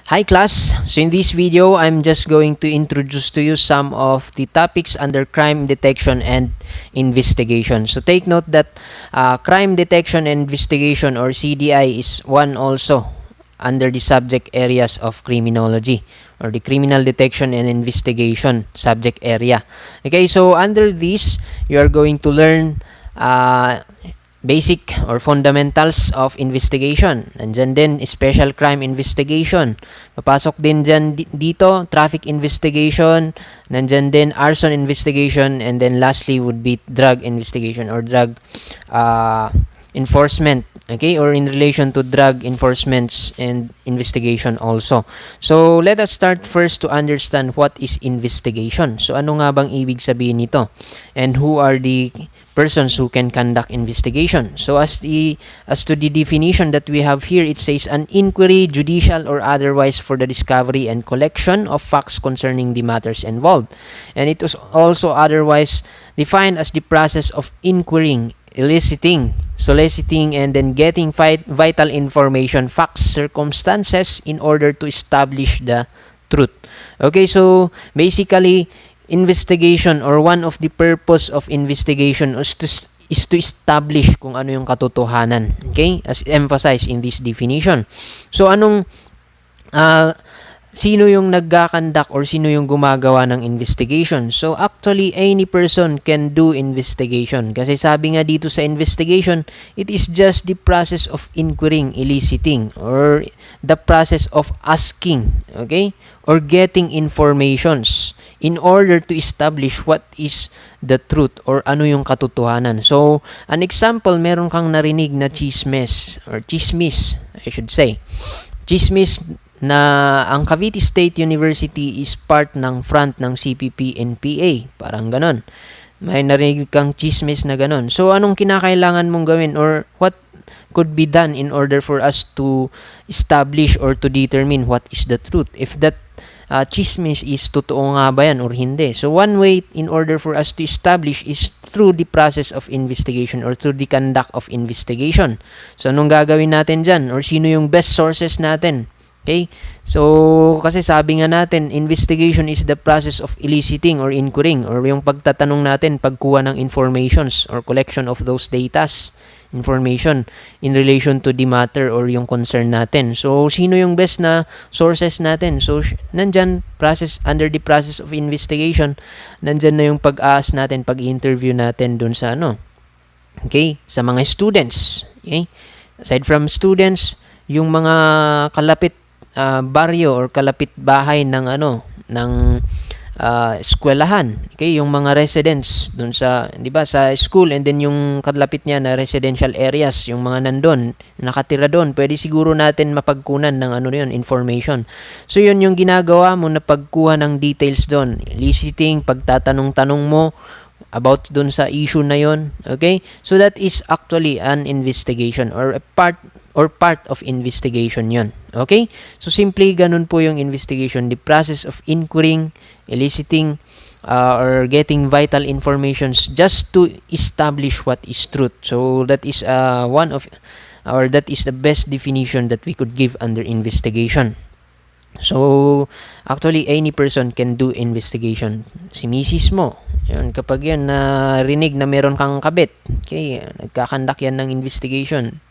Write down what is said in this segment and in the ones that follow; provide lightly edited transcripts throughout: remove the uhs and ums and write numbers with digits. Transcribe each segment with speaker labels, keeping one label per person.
Speaker 1: Hi class, so in this video I'm just going to introduce to you some of the topics under crime detection and investigation. So take note that crime detection and investigation, or CDI, is one also under the subject areas of criminology, or the criminal detection and investigation subject area. Okay, so under this you are going to learn basic or fundamentals of investigation. Nandyan din special crime investigation. Papasok din dyan dito traffic investigation. Nandyan din arson investigation. And then lastly would be drug investigation or drug enforcement. Okay, or in relation to drug enforcements and investigation also. So let us start first to understand what is investigation. So ano nga bang ibig sabihin nito? And who are the persons who can conduct investigation? So as to the definition that we have here, it says an inquiry, judicial or otherwise, for the discovery and collection of facts concerning the matters involved. And it was also otherwise defined as the process of inquiring, eliciting, soliciting, and then getting vital information, facts, circumstances in order to establish the truth. Okay, so basically investigation, or one of the purpose of investigation, is to establish kung ano yung katotohanan. Okay, as emphasized in this definition. So sino yung nagkakandak or sino yung gumagawa ng investigation? So actually any person can do investigation, kasi sabi nga dito sa investigation, it is just the process of inquiring, eliciting, or the process of asking, okay, or getting informations in order to establish what is the truth or ano yung katotohanan. So an example, meron kang narinig na chismis, or chismis I should say, chismis na ang Cavite State University is part ng front ng CPP-NPA. Parang ganon. May narinig kang chismis na ganon. So, anong kinakailangan mong gawin, or what could be done in order for us to establish or to determine what is the truth? If that chismis is totoo nga ba yan or hindi? So, one way in order for us to establish is through the process of investigation or through the conduct of investigation. So, anong gagawin natin dyan? Or sino yung best sources natin? Okay? So, kasi sabi nga natin, investigation is the process of eliciting or inquiring, or yung pagtatanong natin, pagkuha ng informations or collection of those datas, information in relation to the matter or yung concern natin. So, sino yung best na sources natin? So, nandyan, under the process of investigation, nandyan na yung pag-ask natin, pag-interview natin dun sa okay, sa mga students. Okay? Aside from students, yung mga kalapit baryo or kalapit bahay ng eskwelahan, okay, yung mga residents dun sa, di ba, sa school, and then yung kalapit niya na residential areas, yung mga nandun, nakatira doon, pwede siguro natin mapagkunan ng yun, information. So yun yung ginagawa mo na pagkuha ng details doon, eliciting, pagtatanong-tanong mo about dun sa issue na yun. Okay, so that is actually an investigation, or a part of investigation yon. Okay? So, simply ganun po yung investigation. The process of inquiring, eliciting, or getting vital informations just to establish what is truth. So, that is that is the best definition that we could give under investigation. So, actually, any person can do investigation. Si misis mo, yun, kapag yan narinig na meron kang kabit, okay, nagkakandak yan ng investigation.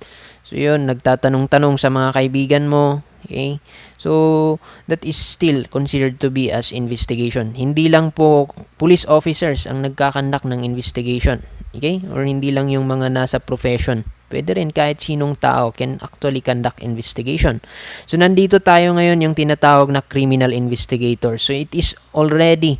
Speaker 1: So, yun, nagtatanong-tanong sa mga kaibigan mo. Okay? So, that is still considered to be as investigation. Hindi lang po police officers ang nagkakandak ng investigation. Okay? Or hindi lang yung mga nasa profession. Pwede rin kahit sinong tao can actually conduct investigation. So, nandito tayo ngayon yung tinatawag na criminal investigator. So, it is already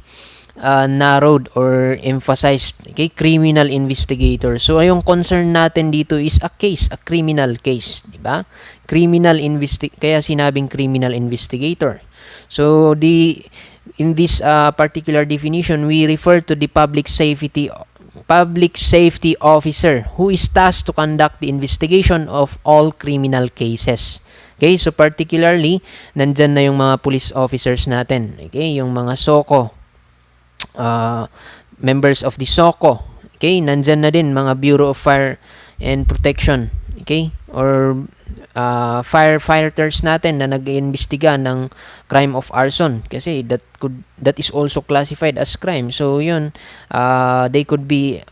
Speaker 1: narrowed or emphasized, okay, criminal investigator. So yung concern natin dito is a criminal case, di ba? Kaya sinabing criminal investigator. So in this particular definition, we refer to the public safety officer who is tasked to conduct the investigation of all criminal cases. Okay, so particularly nandyan na yung mga police officers natin, okay, yung mga SOCO, members of the SOCO, okay, nandyan na din mga Bureau of Fire and Protection, okay, or firefighters natin na nag-iimbestiga ng crime of arson, kasi that is also classified as crime. So yun, they could be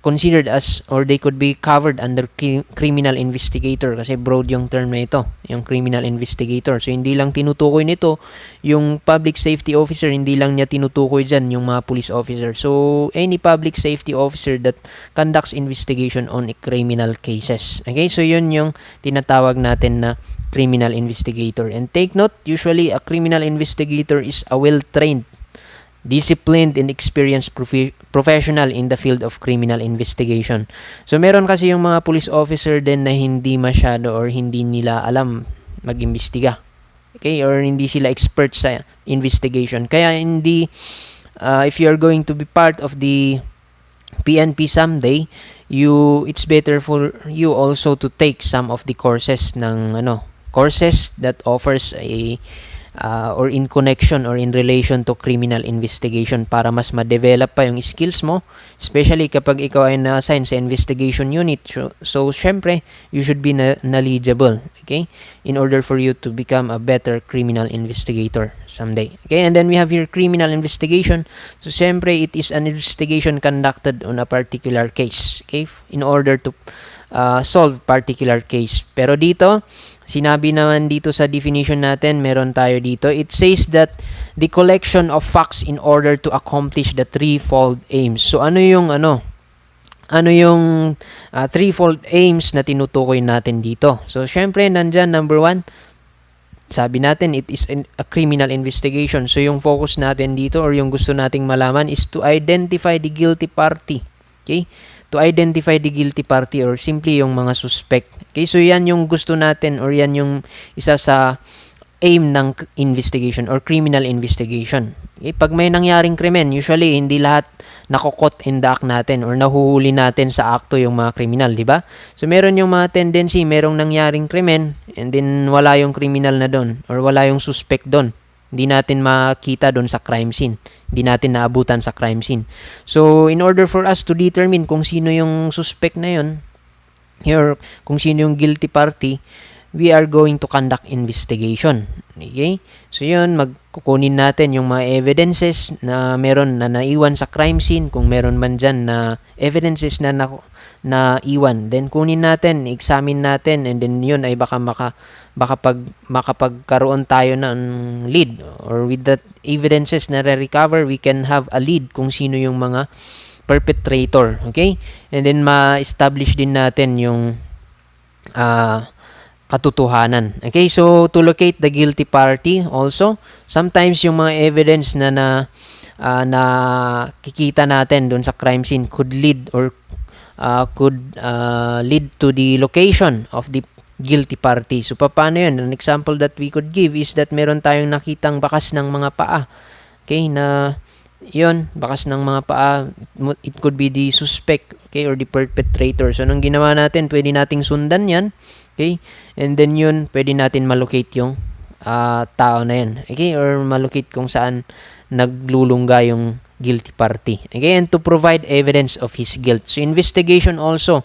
Speaker 1: considered as, or they could be covered under criminal investigator, kasi broad yung term na ito, yung criminal investigator. So hindi lang tinutukoy nito yung public safety officer, hindi lang niya tinutukoy dyan yung mga police officer. So any public safety officer that conducts investigation on criminal cases. Okay, so yun yung tinatawag natin na criminal investigator. And take note, usually a criminal investigator is a well-trained, disciplined, and experienced professional in the field of criminal investigation. So meron kasi yung mga police officer din na hindi masyado, or hindi nila alam mag-imbestiga. Okay, or hindi sila expert sa investigation. Kaya hindi, if you are going to be part of the PNP someday, it's better for you also to take some of the courses that offers a or in connection or in relation to criminal investigation, para mas ma-develop pa yung skills mo, especially kapag ikaw ay na-assign sa investigation unit. So syempre, you should be knowledgeable, okay, in order for you to become a better criminal investigator someday. Okay, and then we have here criminal investigation. So syempre, it is an investigation conducted on a particular case, okay, in order to solve particular case. Pero dito, sinabi naman dito sa definition natin, meron tayo dito, it says that the collection of facts in order to accomplish the threefold aims. So ano yung threefold aims na tinutukoy natin dito? So syempre, nandyan, number 1, sabi natin, it is a criminal investigation. So yung focus natin dito, or yung gusto nating malaman, is to identify the guilty party. Okay? To identify the guilty party, or simply yung mga suspect. Okay, so yan yung gusto natin, or yan yung isa sa aim ng investigation or criminal investigation. Okay, pag may nangyaring krimen, usually hindi lahat nakokot in the act natin or nahuhuli natin sa akto yung mga kriminal, di ba? So meron yung mga tendency, merong nangyaring krimen and then wala yung criminal na doon, or wala yung suspect doon. Hindi natin makita doon sa crime scene. Hindi natin naabutan sa crime scene. So, in order for us to determine kung sino yung suspect na yun, or kung sino yung guilty party, we are going to conduct investigation. Okay? So, yun, magkukunin natin yung mga evidences na meron na naiwan sa crime scene, kung meron man dyan na evidences na iwan. Then, kunin natin, examine natin, and then yun ay baka makapagkaroon tayo ng lead, or with that evidences na re-recover, we can have a lead kung sino yung mga perpetrator. Okay? And then ma-establish din natin yung katotohanan. Okay? So, to locate the guilty party also, sometimes yung mga evidence na kikita natin doon sa crime scene could lead to the location of the guilty party. So, paano yun? An example that we could give is that meron tayong nakitang bakas ng mga paa. Okay, na yun, bakas ng mga paa, it could be the suspect, okay, or the perpetrator. So, nung ginawa natin, pwede nating sundan yan, okay, and then yun, pwede natin malocate yung tao na yan, okay, or malocate kung saan naglulungga yung guilty party. Okay, and to provide evidence of his guilt. So, investigation also,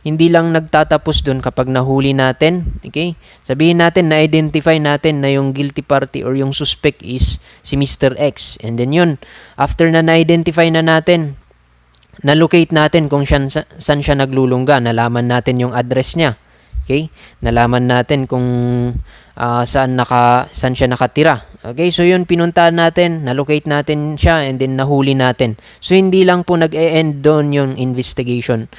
Speaker 1: hindi lang nagtatapos dun kapag nahuli natin. Okay, sabihin natin, na-identify natin na yung guilty party or yung suspect is si Mr. X. And then yun, after na na-identify na natin, na-locate natin kung saan siya naglulungga, nalaman natin yung address niya. Okay, nalaman natin kung saan siya nakatira. Okay, so yun, pinuntahan natin, na-locate natin siya, and then nahuli natin. So, hindi lang po nag-e-end doon yung investigation.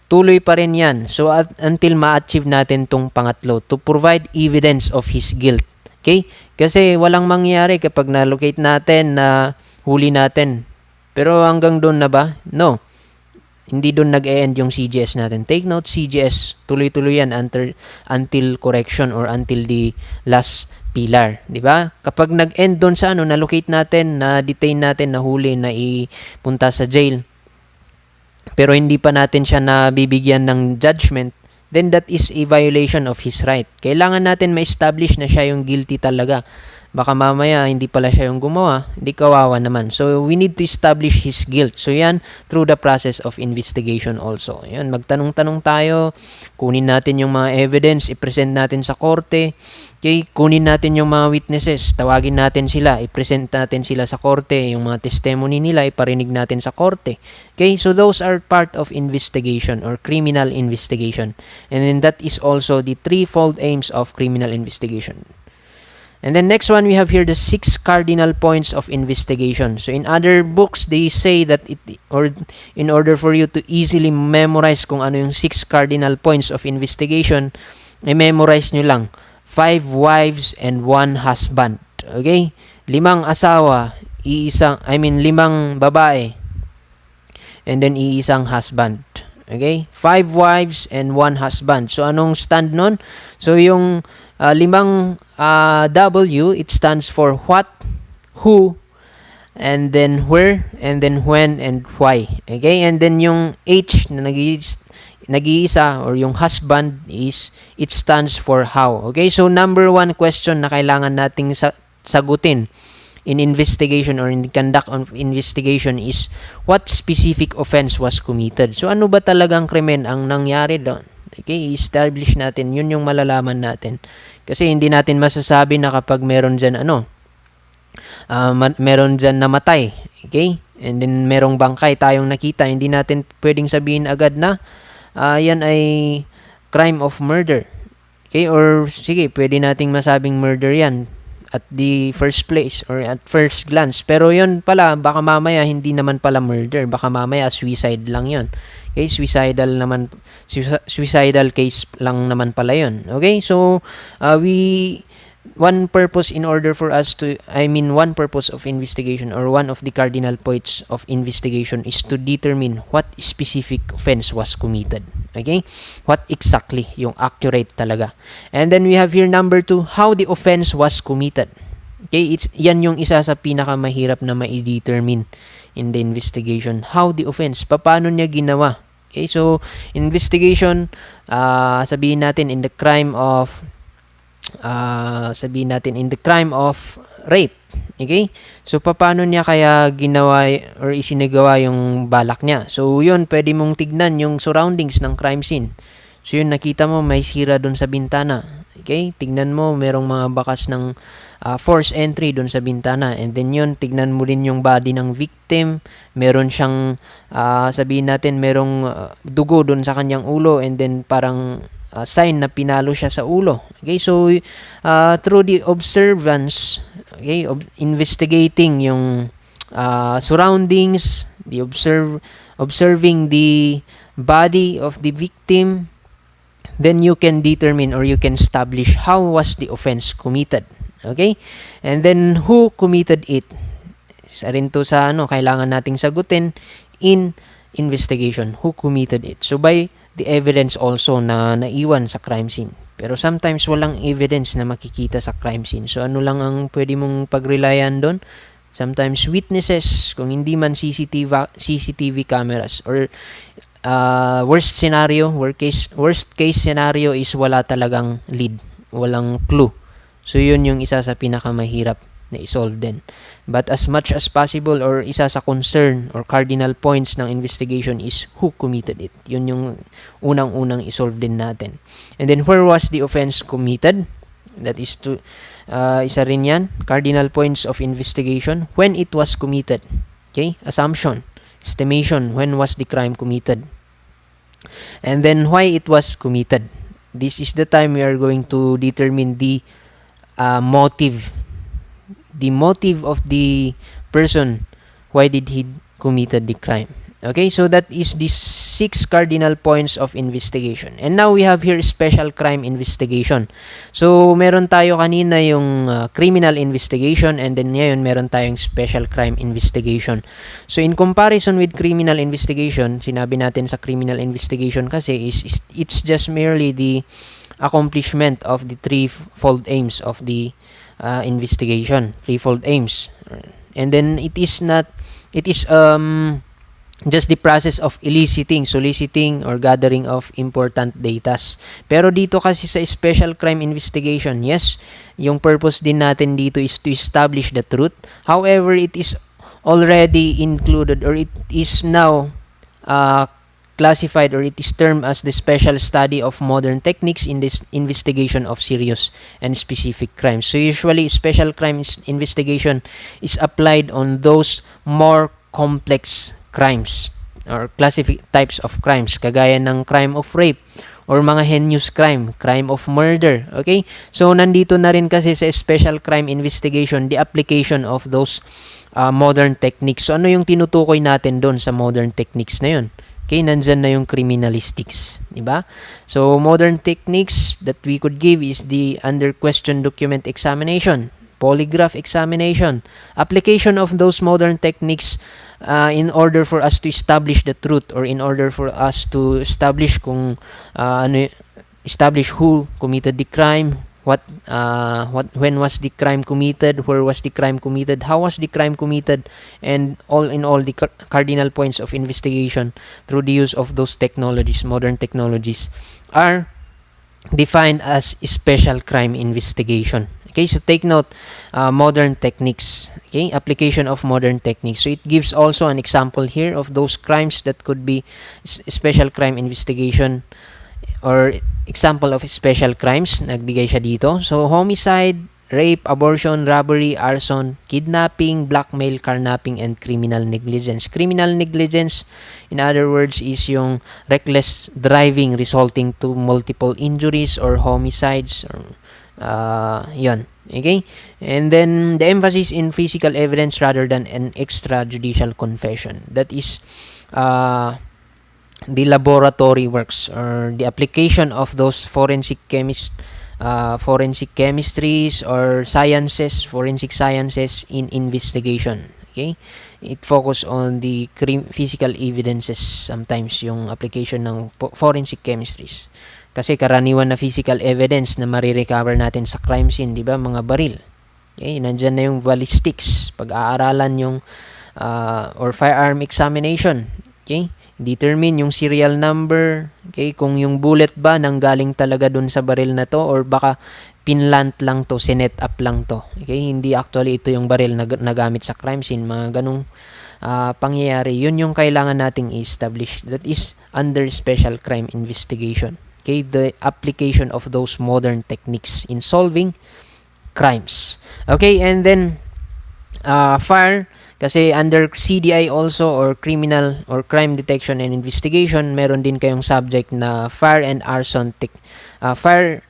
Speaker 1: Tuloy pa rin yan. So, until ma-achieve natin tong pangatlo, to provide evidence of his guilt. Okay? Kasi walang mangyari kapag na-locate natin, na huli natin. Pero hanggang doon na ba? No. Hindi doon nag-e-end yung CGS natin. Take note, CGS, tuloy-tuloy yan until correction or until the last pillar, di ba? Kapag nag-end doon sa na-locate natin, na-detain natin, nahuli, na ipunta sa jail, pero hindi pa natin siya nabibigyan ng judgment, then that is a violation of his right. Kailangan natin ma-establish na siya yung guilty talaga. Baka mamaya hindi pala siya yung gumawa, hindi kawawa naman. So we need to establish his guilt. So yan, through the process of investigation also. Yan, magtanong-tanong tayo, kunin natin yung mga evidence, i-present natin sa korte. Okay, kunin natin yung mga witnesses, tawagin natin sila, i-present natin sila sa korte, yung mga testimony nila, iparinig natin sa korte. Okay, so those are part of investigation or criminal investigation. And then that is also the threefold aims of criminal investigation. And then next one, we have here the 6 cardinal points of investigation. So in other books, they say that in order for you to easily memorize kung ano yung 6 cardinal points of investigation, i-memorize nyo lang 5 wives and 1 husband. Okay? 5 asawa, 5 babae, and then iisang husband. Okay? 5 wives and 1 husband. So anong stand nun? So yung 5 W, it stands for what, who, and then where, and then when, and why. Okay? And then yung H na nag-iisa or yung husband is, it stands for how. Okay? So number 1 question na kailangan nating sagutin in investigation or in the conduct of investigation is, what specific offense was committed? So ano ba talagang krimen ang nangyari doon? Okay? I-establish natin. Yun yung malalaman natin. Kasi hindi natin masasabi na kapag meron dyan meron dyan namatay. Okay? And then merong bangkay tayong nakita. Hindi natin pwedeng sabihin agad na yan ay crime of murder. Okay? Or sige, pwede nating masabing murder yan at the first place or at first glance. Pero yun pala, baka mamaya hindi naman pala murder. Baka mamaya suicide lang yun. Okay? Suicidal case lang naman pala yun. Okay? So, one purpose of investigation or one of the cardinal points of investigation is to determine what specific offense was committed. Okay? What exactly, yung accurate talaga. And then we have here number 2, how the offense was committed. Okay? Yan yung isa sa pinakamahirap na ma-determine in the investigation. How the offense, paano niya ginawa. Okay? So, investigation, sabihin natin in the crime of rape. Okay? So, paano niya kaya ginawa or isinagawa yung balak niya? So, yun, pwede mong tignan yung surroundings ng crime scene. So, yun, nakita mo, may sira doon sa bintana. Okay? Tignan mo, merong mga bakas ng force entry doon sa bintana. And then yun, tignan mo din yung body ng victim. Meron siyang, sabihin natin, merong dugo doon sa kanyang ulo. And then parang sign na pinalo siya sa ulo. Okay, so through the observance, okay, investigating yung surroundings, observing the body of the victim, then you can determine or you can establish how was the offense committed. Okay? And then who committed it? Isa rin to sa kailangan nating sagutin in investigation. Who committed it? So by the evidence also na naiwan sa crime scene. Pero sometimes walang evidence na makikita sa crime scene. So ano lang ang pwede mong pagrelayan doon? Sometimes witnesses, kung hindi man CCTV cameras, or worst case scenario is wala talagang lead, walang clue. So yun yung isa sa pinakamahirap na isolve din. But as much as possible, or isa sa concern or cardinal points ng investigation is who committed it. Yun yung unang-unang isolve din natin. And then where was the offense committed? That is isa rin yan, cardinal points of investigation. When it was committed. Okay? Assumption, estimation, when was the crime committed? And then why it was committed. This is the time we are going to determine the motive. The motive of the person, why did he committed the crime. Okay, so that is the 6 cardinal points of investigation. And now we have here special crime investigation. So meron tayo kanina yung criminal investigation, and then ngayon meron tayong special crime investigation. So in comparison with criminal investigation, sinabi natin sa criminal investigation kasi is it's just merely the accomplishment of the threefold aims of the investigation, threefold aims. And then it is just the process of soliciting, or gathering of important datas. Pero dito kasi sa special crime investigation, yes, yung purpose din natin dito is to establish the truth. However, it is already included, or it is now classified, or it is termed as the special study of modern techniques in this investigation of serious and specific crimes. So usually, special crimes investigation is applied on those more complex crimes or types of crimes, kagaya ng crime of rape or mga heinous crime of murder. Okay? So nandito na rin kasi sa special crime investigation the application of those modern techniques. So ano yung tinutukoy natin doon sa modern techniques na yun? Okay, nandyan na yung criminalistics, di ba? So modern techniques that we could give is the under question document examination, polygraph examination, application of those modern techniques in order for us to establish the truth, or in order for us to establish establish who committed the crime, when was the crime committed, where was the crime committed, how was the crime committed, and all in all the cardinal points of investigation through the use of those technologies, modern technologies, are defined as special crime investigation. Okay, so take note, modern techniques, okay, application of modern techniques. So it gives also an example here of those crimes that could be special crime investigation, or example of special crimes. Nagbigay siya dito. So homicide, rape, abortion, robbery, arson, kidnapping, blackmail, carnapping, and criminal negligence. Criminal negligence, in other words, is yung reckless driving resulting to multiple injuries or homicides, or yun. Okay? And then the emphasis in physical evidence rather than an extrajudicial confession. That is the laboratory works, or the application of those forensic chemistries or forensic sciences in investigation. Okay, it focus on the physical evidences sometimes, yung application ng forensic chemistries, kasi karaniwan na physical evidence na marirecover natin sa crime scene, di ba, mga baril. Okay, nandyan na yung ballistics, pag-aaralan yung or firearm examination. Okay, determine yung serial number, okay, kung yung bullet ba nanggaling talaga dun sa baril na to, or baka pinlant lang to, sinet up lang to. Okay, hindi actually ito yung baril na nagamit sa crime scene. Mga ganung pangyayari, yun yung kailangan nating i-establish. That is under special crime investigation. Okay, the application of those modern techniques in solving crimes. Okay, and then fire, kasi under CDI also, or criminal or crime detection and investigation, meron din kayong subject na fire and arson fire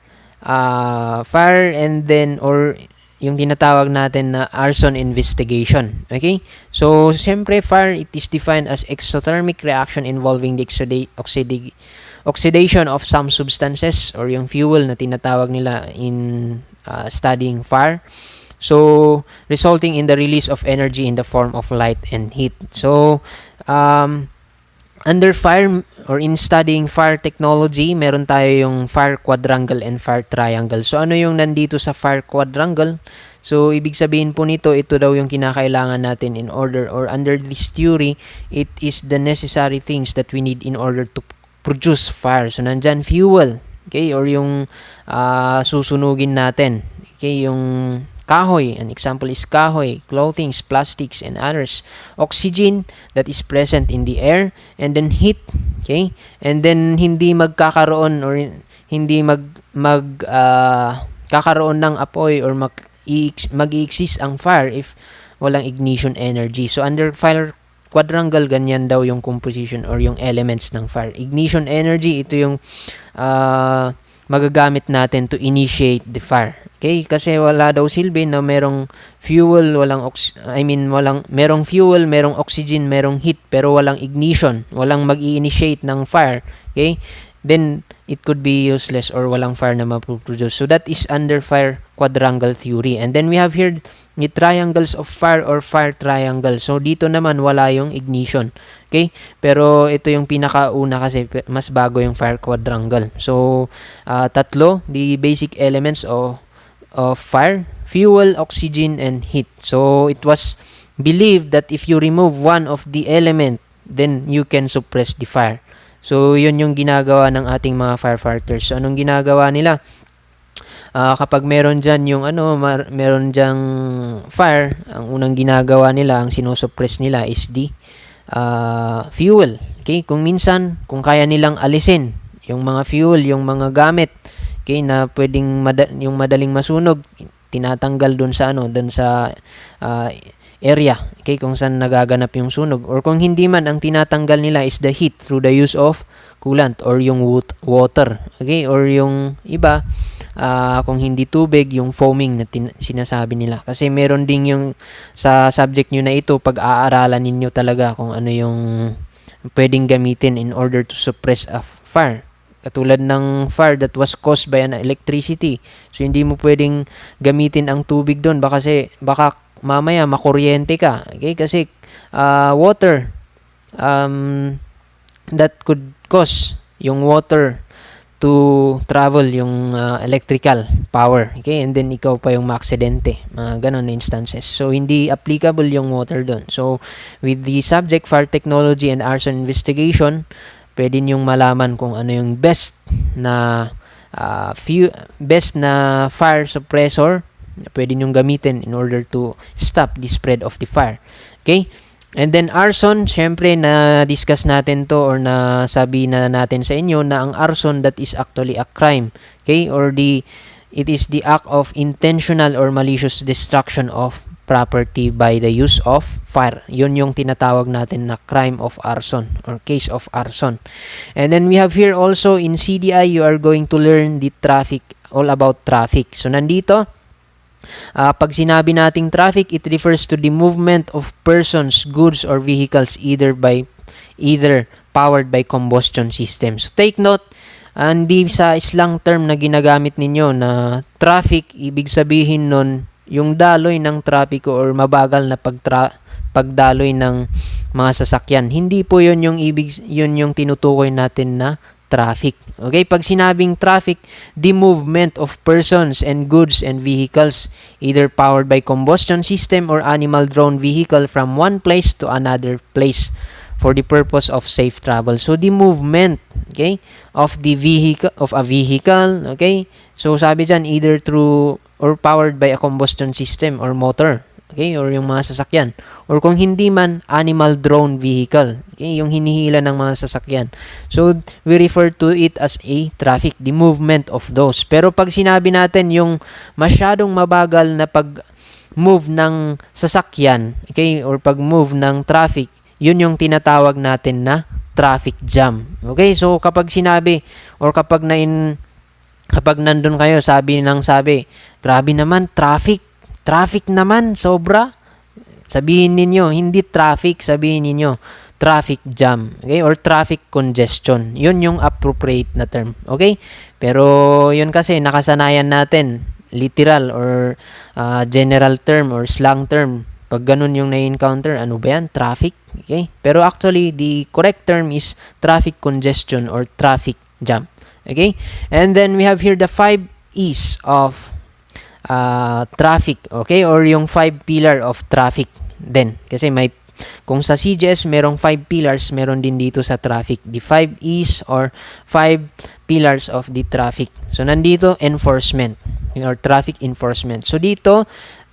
Speaker 1: and then, or yung tinatawag natin na arson investigation. Okay, so siyempre fire, it is defined as exothermic reaction involving the oxidation of some substances, or yung fuel na tinatawag nila in studying fire. So, resulting in the release of energy in the form of light and heat. So, under fire, or in studying fire technology, meron tayo yung fire quadrangle and fire triangle. So, ano yung nandito sa fire quadrangle? So, ibig sabihin po nito, ito daw yung kinakailangan natin in order, or under this theory, it is the necessary things that we need in order to produce fire. So, nandyan fuel, okay, or yung susunugin natin. Okay, yung kahoy, an example is kahoy, clothing, plastics, and others. Oxygen that is present in the air, and then heat, okay? And then hindi magkakaroon, or hindi kakaroon ng apoy, or mag-exist ang fire if walang ignition energy. So under fire quadrangle, ganyan daw yung composition or yung elements ng fire. Ignition energy, ito yung magagamit natin to initiate the fire. Okay, kasi wala daw silbi na merong fuel, merong fuel, merong oxygen, merong heat, pero walang ignition, walang mag-i-initiate ng fire. Okay? Then it could be useless, or walang fire na mapuproduce. So that is under fire quadrangle theory. And then we have here the triangles of fire, or fire triangle. So dito naman wala yung ignition. Okay? Pero ito yung pinakauna, kasi mas bago yung fire quadrangle. So tatlo, the basic elements of fire: fuel, oxygen, and heat. So it was believed that if you remove one of the element, then you can suppress the fire. So, yun yung ginagawa ng ating mga firefighters. So, anong ginagawa nila? Kapag meron dyan yung meron dyang fire, ang unang ginagawa nila, ang sinusuppress nila is the fuel. Okay? Kung minsan, kung kaya nilang alisin yung mga fuel, yung mga gamit, okay, na pwedeng yung madaling masunog, tinatanggal dun sa area, okay, kung saan nagaganap yung sunog. Or kung hindi man, ang tinatanggal nila is the heat through the use of coolant or yung water, okay, or yung iba, kung hindi tubig, yung foaming na sinasabi nila. Kasi meron ding yung sa subject nyo na ito, pag-aaralan ninyo talaga kung ano yung pwedeng gamitin in order to suppress a fire. Katulad ng fire that was caused by an electricity. So, hindi mo pwedeng gamitin ang tubig doon. Baka mamaya makuryente ka. Okay? Kasi water, that could cause yung water to travel yung electrical power. Okay? And then, ikaw pa yung maaksidente. Ganon na instances. So, hindi applicable yung water doon. So, with the subject, fire technology and arson investigation, pwede niyong malaman kung ano yung best na fire suppressor na pwede niyong gamitin in order to stop the spread of the fire. Okay? And then arson, syempre na-discuss natin to or nasabi na natin sa inyo na ang arson, that is actually a crime. Okay? Or it is the act of intentional or malicious destruction of property by the use of fire. Yun yung tinatawag natin na crime of arson or case of arson. And then we have here also in CDI, you are going to learn the traffic, all about traffic. So nandito, pag sinabi nating traffic, it refers to the movement of persons, goods, or vehicles either powered by combustion systems. So take note, hindi sa slang term na ginagamit ninyo na traffic, ibig sabihin nun yung daloy ng trapiko or mabagal na pagdaloy ng mga sasakyan. Hindi po yun yung tinutukoy natin na traffic. Okay? Pag sinabing traffic, the movement of persons and goods and vehicles either powered by combustion system or animal-drawn vehicle from one place to another place for the purpose of safe travel. So, the movement, okay, of a vehicle, okay? So, sabi dyan, either through or powered by a combustion system or motor, okay, or yung mga sasakyan. Or kung hindi man, animal-drawn vehicle, okay, yung hinihila ng mga sasakyan. So, we refer to it as a traffic, the movement of those. Pero pag sinabi natin yung masyadong mabagal na pag-move ng sasakyan, okay, or pag-move ng traffic, yun yung tinatawag natin na traffic jam. Okay, so kapag sinabi, or kapag nandun kayo, sabi, grabe naman, traffic naman, sobra. Sabihin ninyo, hindi traffic, sabihin ninyo, traffic jam, okay, or traffic congestion. Yun yung appropriate na term, okay? Pero yun kasi, nakasanayan natin, literal or general term or slang term. Pag ganun yung na-encounter, ano ba yan? Traffic, okay? Pero actually, the correct term is traffic congestion or traffic jam. Okay? And then we have here the 5 E's of traffic. Okay? Or yung 5 pillar of traffic din. Kasi kung sa CGS merong 5 pillars, meron din dito sa traffic. The 5 E's or 5 pillars of the traffic. So, nandito, enforcement or traffic enforcement. So, dito,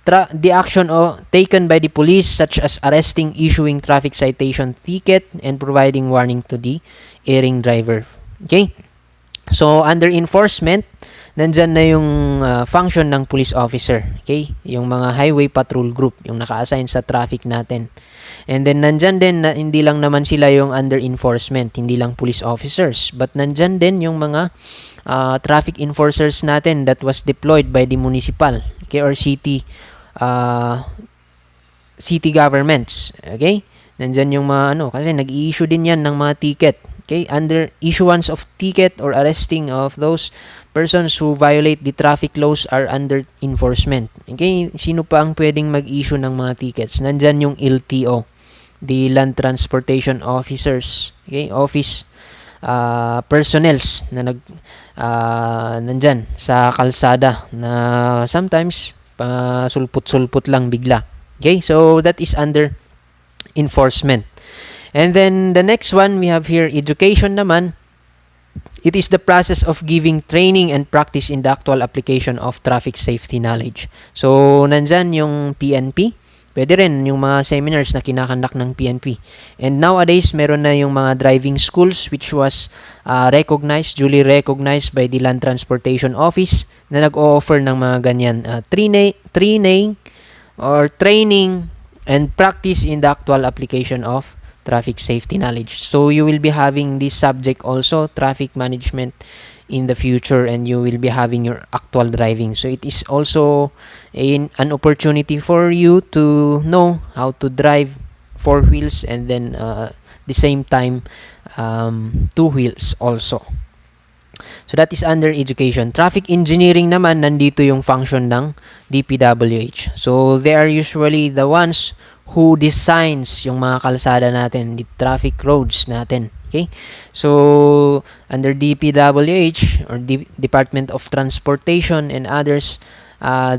Speaker 1: the action taken by the police such as arresting, issuing traffic citation ticket, and providing warning to the erring driver. Okay? So, under enforcement, nandyan na yung function ng police officer. Okay? Yung mga highway patrol group, yung naka-assign sa traffic natin. And then, nandyan din na hindi lang naman sila yung under enforcement, hindi lang police officers, but nandyan din yung mga traffic enforcers natin that was deployed by the municipal, okay, or city governments. Okay? Nandyan yung mga kasi nag-i-issue din yan ng mga ticket. Okay, under issuance of ticket or arresting of those persons who violate the traffic laws are under enforcement. Okay, sino pa ang pwedeng mag-issue ng mga tickets? Nandyan yung LTO, the Land Transportation Officers. Okay, office personnels na nandyan sa kalsada na sometimes sulput-sulput lang bigla. Okay, so that is under enforcement. And then the next one, we have here education naman. It is the process of giving training and practice in the actual application of traffic safety knowledge. So, nandyan yung PNP. Pwede rin yung mga seminars na kinakandak ng PNP. And nowadays, meron na yung mga driving schools which was duly recognized by the Land Transportation Office na nag-o-offer ng mga ganyan training and practice in the actual application of traffic safety knowledge. So you will be having this subject also, traffic management, in the future, and you will be having your actual driving. So it is also an opportunity for you to know how to drive four wheels and then the same time two wheels also. So that is under education. Traffic engineering naman, nandito yung function ng DPWH. So they are usually the ones who designs yung mga kalsada natin, the traffic roads natin. Okay? So, under DPWH or Department of Transportation and others,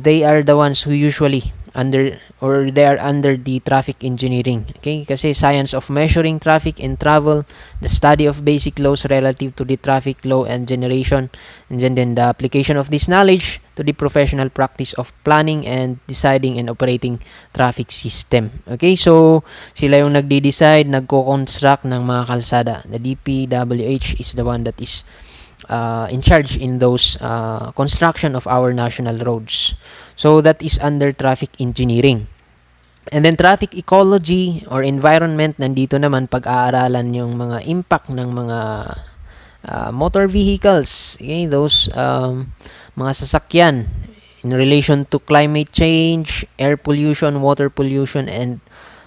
Speaker 1: they are the ones who usually they are under the traffic engineering. Okay? Kasi science of measuring traffic and travel, the study of basic laws relative to the traffic law and generation, and then the application of this knowledge to the professional practice of planning and deciding and operating traffic system. Okay? So, sila yung nagde-decide, nagko-construct ng mga kalsada. The DPWH is the one that is in charge in those construction of our national roads. So that is under traffic engineering. And then traffic ecology or environment, nandito naman pag-aaralan yung mga impact ng mga motor vehicles, okay, those mga sasakyan in relation to climate change, air pollution, water pollution, and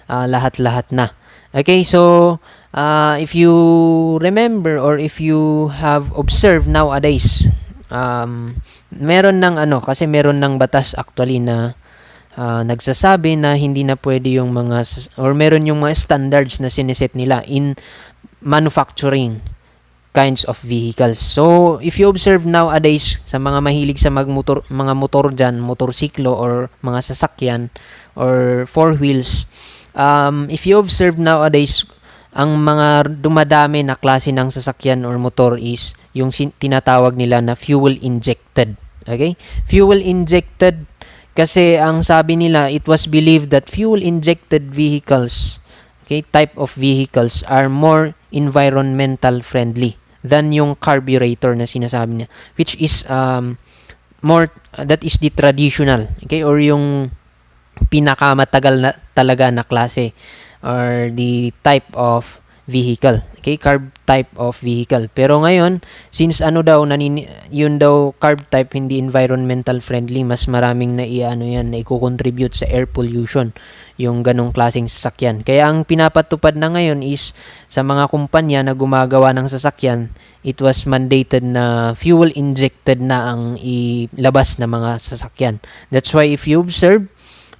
Speaker 1: lahat-lahat na. Okay, so if you remember or if you have observed nowadays, meron ng batas actually na nagsasabi na hindi na pwede yung meron yung mga standards na sineset nila in manufacturing kinds of vehicles. So, if you observe nowadays sa mga mahilig sa mga motor dyan, motorsiklo or mga sasakyan or four wheels, if you observe nowadays, ang mga dumadami na klase ng sasakyan or motor is yung tinatawag nila na fuel injected. Okay? Fuel injected kasi ang sabi nila, it was believed that fuel injected vehicles, okay, type of vehicles are more environmental friendly than yung carburetor na sinasabi niya, which is that is the traditional, okay, or yung pinakamatagal na talaga na klase or the type of vehicle, okay, carb type of vehicle. Pero ngayon, since yun daw carb type hindi environmental friendly, mas maraming na i-contribute sa air pollution yung ganong klaseng sasakyan. Kaya ang pinapatupad na ngayon is sa mga kumpanya na gumagawa ng sasakyan, it was mandated na fuel injected na ang ilabas na mga sasakyan. That's why if you observe,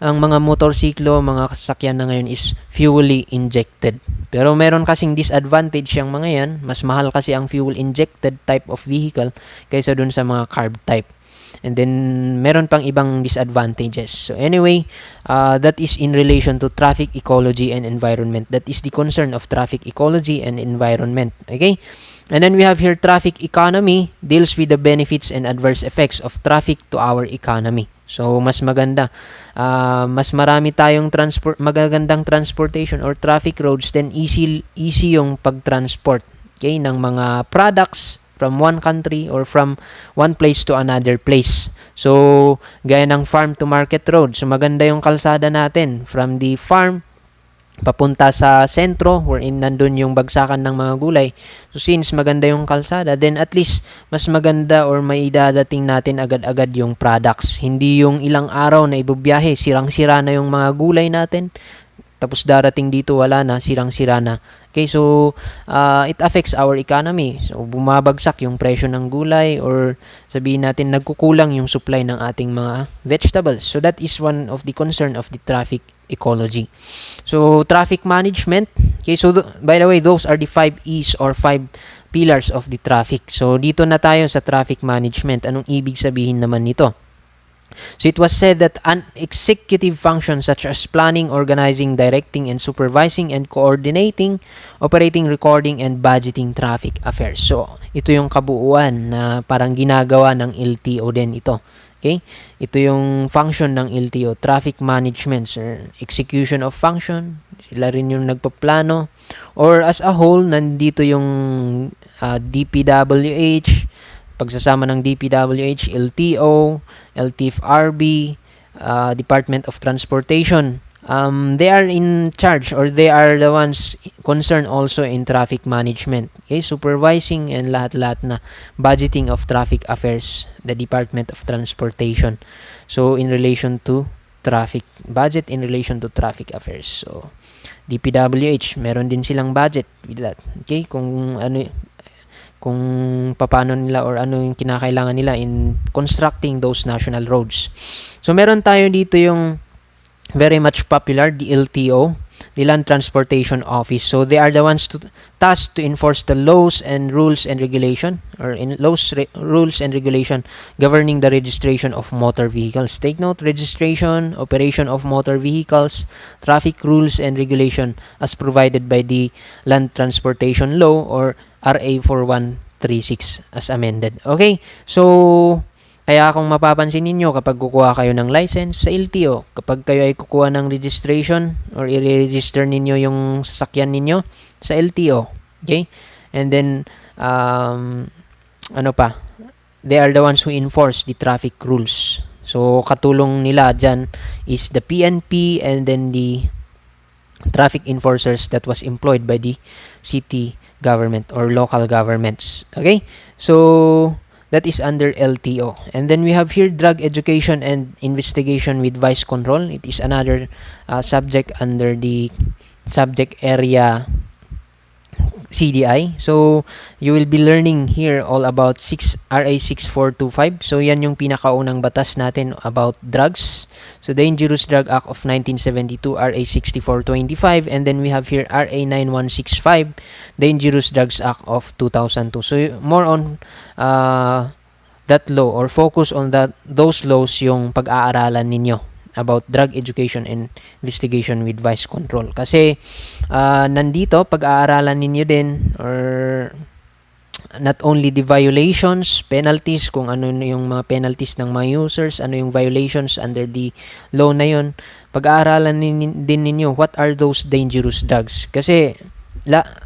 Speaker 1: ang mga motorsiklo, mga sasakyan na ngayon is fuel injected. Pero meron kasing disadvantage yung mga yan. Mas mahal kasi ang fuel injected type of vehicle kaysa dun sa mga carb type. And then, meron pang ibang disadvantages. So anyway, that is in relation to traffic ecology and environment. That is the concern of traffic ecology and environment. Okay? And then we have here traffic economy, deals with the benefits and adverse effects of traffic to our economy. So, mas maganda. Mas marami tayong magagandang transportation or traffic roads, then easy yung pag-transport, okay, ng mga products from one country or from one place to another place. So, gaya ng farm to market road. So, maganda yung kalsada natin from the farm papunta sa sentro wherein nandun yung bagsakan ng mga gulay. So since maganda yung kalsada, then at least mas maganda or may idadating natin agad-agad yung products. Hindi yung ilang araw na ibubiyahe, sirang-sira na yung mga gulay natin. Tapos darating dito, wala na, sirang-sira na. Okay, so it affects our economy. So bumabagsak yung presyo ng gulay or sabihin natin nagkukulang yung supply ng ating mga vegetables. So that is one of the concern of the traffic ecology. So traffic management. Okay, so by the way, those are the 5 E's or 5 pillars of the traffic. So dito na tayo sa traffic management. Anong ibig sabihin naman nito? So it was said that an executive function such as planning, organizing, directing, and supervising and coordinating, operating, recording, and budgeting traffic affairs. So ito yung kabuuan na parang ginagawa ng LTO din ito. Okay? Ito yung function ng LTO, traffic management, sir. Execution of function, sila rin yung nagpaplano. Or as a whole, nandito yung DPWH, pagsasama ng DPWH, LTO, LTFRB, Department of Transportation. They are in charge, or they are the ones concerned also in traffic management. Okay, supervising and lahat-lahat na budgeting of traffic affairs, the Department of Transportation. So in relation to traffic budget, in relation to traffic affairs. So DPWH, meron din silang budget with that. Okay, kung paano nila or ano yung kinakailangan nila in constructing those national roads. So meron tayo dito yung very much popular, the LTO, the Land Transportation Office. So they are the ones tasked to enforce the laws and rules and regulation, or rules and regulation governing the registration of motor vehicles. Take note, registration, operation of motor vehicles, traffic rules and regulation as provided by the Land Transportation Law, or RA 4136 as amended. Okay, so kaya kung mapapansin ninyo, kapag kukuha kayo ng license sa LTO, kapag kayo ay kukuha ng registration or i-register ninyo yung sasakyan ninyo sa LTO, okay? And then, they are the ones who enforce the traffic rules. So, katulong nila dyan is the PNP and then the traffic enforcers that was employed by the city government or local governments. Okay? So, that is under LTO. And then we have here drug education and investigation with vice control. It is another subject under the subject area CDI. So, you will be learning here all about RA 6425. So, yan yung pinakaunang batas natin about drugs. So, Dangerous Drug Act of 1972, RA 6425. And then we have here RA 9165, Dangerous Drugs Act of 2002. So, more on that law, or focus on those laws yung pag-aaralan ninyo about drug education and investigation with vice control. Kasi nandito pag-aaralan ninyo din, or not only the violations, penalties, kung ano yung mga penalties ng mga users, ano yung violations under the law na yun, pag-aaralan din ninyo what are those dangerous drugs. Kasi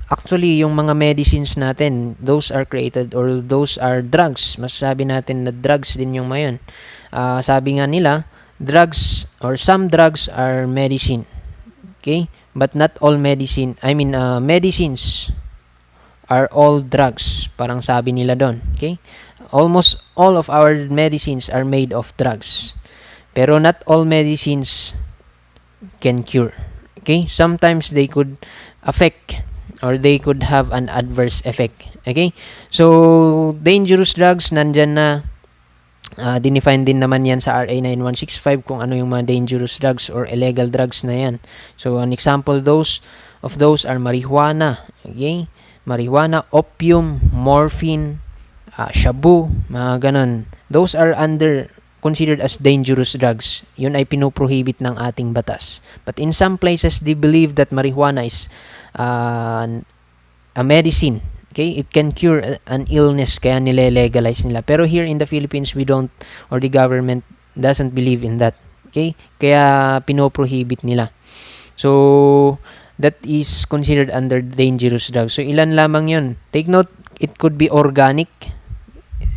Speaker 1: actually yung mga medicines natin, those are created, or those are drugs. Masasabi natin na drugs din yung mayon. Sabi nga nila, drugs or some drugs are medicine, okay, but not all medicines are all drugs, parang sabi nila doon. Okay, almost all of our medicines are made of drugs, pero not all medicines can cure. Okay, sometimes they could affect, or they could have an adverse effect. Okay, so dangerous drugs, nandyan na. Dinefine din naman yan sa RA 9165 kung ano yung mga dangerous drugs or illegal drugs na yan. So, an example of those are marijuana, okay? Marijuana, opium, morphine, shabu, mga ganon. Those are considered as dangerous drugs. Yun ay pinoprohibit ng ating batas. But in some places, they believe that marijuana is a medicine. Okay, it can cure an illness, kaya nile-legalize nila. Pero here in the Philippines, we don't, or the government doesn't believe in that. Okay, kaya pinoprohibit nila. So, that is considered under dangerous drugs. So, ilan lamang yun. Take note, it could be organic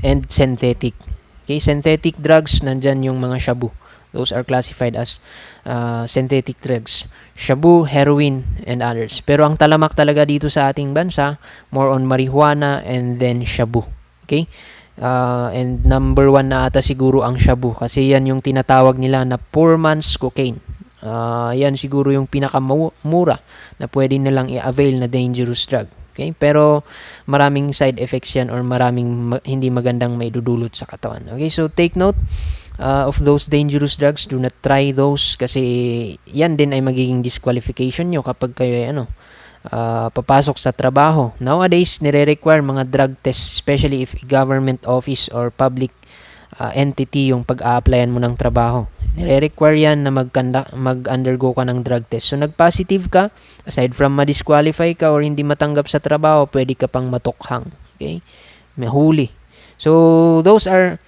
Speaker 1: and synthetic. Okay, synthetic drugs, nandyan yung mga shabu. Those are classified as synthetic drugs. Shabu, heroin, and others. Pero ang talamak talaga dito sa ating bansa, more on marijuana and then shabu. Okay? And number 1 na ata siguro ang shabu. Kasi yan yung tinatawag nila na poor man's cocaine. Yan siguro yung pinakamura na pwede nilang i-avail na dangerous drug. Okay? Pero maraming side effects yan, or maraming hindi magandang maidudulot sa katawan. Okay? So take note of those dangerous drugs. Do not try those, kasi yan din ay magiging disqualification nyo kapag kayo ay papasok sa trabaho. Nowadays, nire-require mga drug tests, especially if government office or public entity yung pag-a-applyan mo ng trabaho. Nire-require yan na mag-undergo ka ng drug test. So, nag-positive ka, aside from ma-disqualify ka or hindi matanggap sa trabaho, pwede ka pang matukhang. Okay? Mahuli. So, those are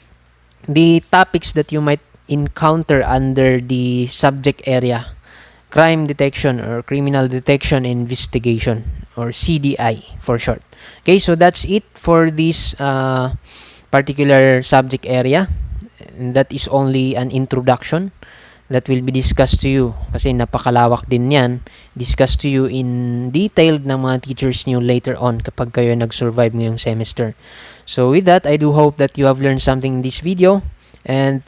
Speaker 1: the topics that you might encounter under the subject area: crime detection or criminal detection investigation, or CDI for short. Okay, so that's it for this particular subject area. And that is only an introduction that will be discussed to you, kasi napakalawak din yan, discussed to you in detail ng mga teachers niyo later on kapag kayo nag-survive ngayong semester. So with that, I do hope that you have learned something in this video, and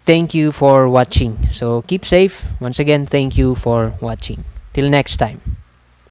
Speaker 1: thank you for watching. So keep safe. Once again, thank you for watching. Till next time.